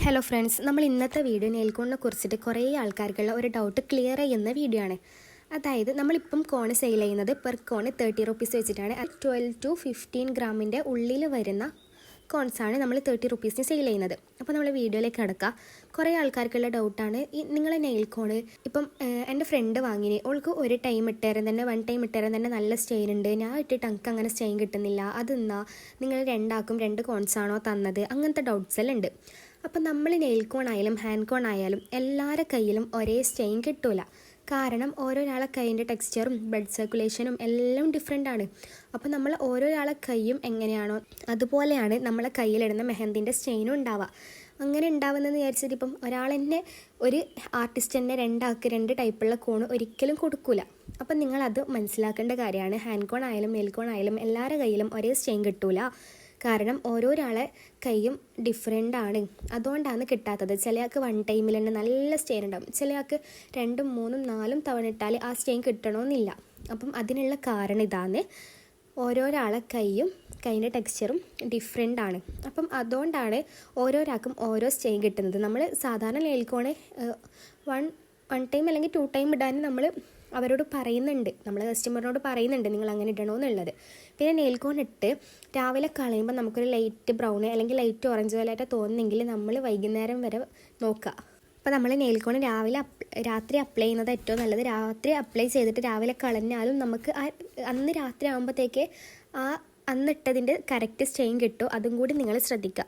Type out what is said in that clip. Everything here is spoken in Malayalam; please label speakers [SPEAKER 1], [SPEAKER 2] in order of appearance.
[SPEAKER 1] ഹലോ ഫ്രണ്ട്സ്, നമ്മൾ ഇന്നത്തെ വീഡിയോ നെയിൽക്കോണിനെ കുറിച്ചിട്ട് കുറേ ആൾക്കാർക്കുള്ള ഒരു ഡൗട്ട് ക്ലിയർ ചെയ്യുന്ന വീഡിയോ ആണ്. അതായത് നമ്മളിപ്പം കോൺ സെയിൽ ചെയ്യുന്നത് പെർ കോൺ 30 റുപ്പീസ് വെച്ചിട്ടാണ്. 12 to 15 ഗ്രാമിൻ്റെ ഉള്ളിൽ വരുന്ന കോൺസാണ് നമ്മൾ 30 റുപ്പീസിന് സെയിൽ ചെയ്യുന്നത്. അപ്പോൾ നമ്മൾ വീഡിയോയിലേക്ക് കിടക്കുക. കുറേ ആൾക്കാർക്കുള്ള ഡൗട്ടാണ് ഈ നിങ്ങളെ നെയിൽ കോണ് ഇപ്പം എൻ്റെ ഫ്രണ്ട് വാങ്ങിന്, അവൾക്ക് ഒരു ടൈം ഇട്ടുതരാൻ തന്നെ 1 ടൈം ഇട്ടുതരാൻ തന്നെ നല്ല സ്റ്റെയിൻ ഉണ്ട്, ഞാൻ ഇട്ടിട്ട് എനിക്ക് അങ്ങനെ സ്റ്റെയിൻ കിട്ടുന്നില്ല, അതെന്നാ നിങ്ങൾ രണ്ടാക്കും 2 കോൺസാണോ തന്നത്, അങ്ങനത്തെ ഡൗട്ട്സ് എല്ലാം ഉണ്ട്. അപ്പം നമ്മൾ നെയിൽ കോൺ ആയാലും ഹാൻഡ് കോൺ ആയാലും എല്ലാവരുടെ കയ്യിലും ഒരേ സ്റ്റെയിൻ കിട്ടില്ല. കാരണം ഓരോരാളെ കൈയിൻ്റെ ടെക്സ്ചറും ബ്ലഡ് സർക്കുലേഷനും എല്ലാം ഡിഫറെൻ്റ് ആണ്. അപ്പോൾ നമ്മൾ ഓരോരാളെ കൈയും എങ്ങനെയാണോ അതുപോലെയാണ് നമ്മളെ കയ്യിലിടുന്ന മെഹന്തിൻ്റെ സ്റ്റെയിനും ഉണ്ടാവുക. അങ്ങനെ ഉണ്ടാവുന്നതെന്ന് വിചാരിച്ചിട്ട് ഇപ്പം ഒരാളെന്നെ ഒരു ആർട്ടിസ്റ്റ് തന്നെ രണ്ടാൾക്ക് 2 ടൈപ്പുള്ള കോൺ ഒരിക്കലും കൊടുക്കില്ല. അപ്പം നിങ്ങളത് മനസ്സിലാക്കേണ്ട കാര്യമാണ്. ഹാൻഡ് കോൺ ആയാലും നെയിൽ കോൺ ആയാലും എല്ലാവരുടെ കയ്യിലും ഒരേ സ്റ്റെയിൻ കിട്ടില്ല. കാരണം ഓരോരാളെ കൈയും ഡിഫറെൻ്റ് ആണ്, അതുകൊണ്ടാണ് കിട്ടാത്തത്. ചിലയാൾക്ക് 1 ടൈമിൽ തന്നെ നല്ല സ്റ്റെയിൻ ഉണ്ടാകും, ചിലയാൾക്ക് 2, 3, 4 തവണ ഇട്ടാൽ ആ സ്റ്റെയിൻ കിട്ടണമെന്നില്ല. അപ്പം അതിനുള്ള കാരണം ഇതാണ്, ഓരോരാളെ കൈയും കൈൻ്റെ ടെക്സ്ചറും ഡിഫറെൻ്റ് ആണ്. അപ്പം അതുകൊണ്ടാണ് ഓരോരാൾക്കും ഓരോ സ്റ്റെയിൻ കിട്ടുന്നത്. നമ്മൾ സാധാരണ നെയിൽ കോൺ 1 ടൈം അല്ലെങ്കിൽ 2 ടൈം ഇടാൻ നമ്മൾ അവരോട് പറയുന്നുണ്ട്, നമ്മൾ കസ്റ്റമറിനോട് പറയുന്നുണ്ട് നിങ്ങൾ അങ്ങനെ ഇടണമെന്നുള്ളത്. പിന്നെ നെയിൽ കോൺ ഇട്ട് രാവിലെ കളയുമ്പോൾ നമുക്കൊരു ലൈറ്റ് ബ്രൗൺ അല്ലെങ്കിൽ ലൈറ്റ് ഓറഞ്ച് പോലെയായിട്ട് തോന്നുന്നെങ്കിൽ നമ്മൾ വൈകുന്നേരം വരെ നോക്കുക. അപ്പോൾ നമ്മൾ നെയിൽ കോൺ രാത്രി അപ്ലൈ ചെയ്യുന്നത് ഏറ്റവും നല്ലത്. രാത്രി അപ്ലൈ ചെയ്തിട്ട് രാവിലെ കളഞ്ഞാലും നമുക്ക് അന്ന് രാത്രി ആകുമ്പോഴത്തേക്ക് അന്നിട്ടതിൻ്റെ കറക്റ്റ് സ്റ്റെയിൻ കിട്ടും. അതും കൂടി നിങ്ങൾ ശ്രദ്ധിക്കുക.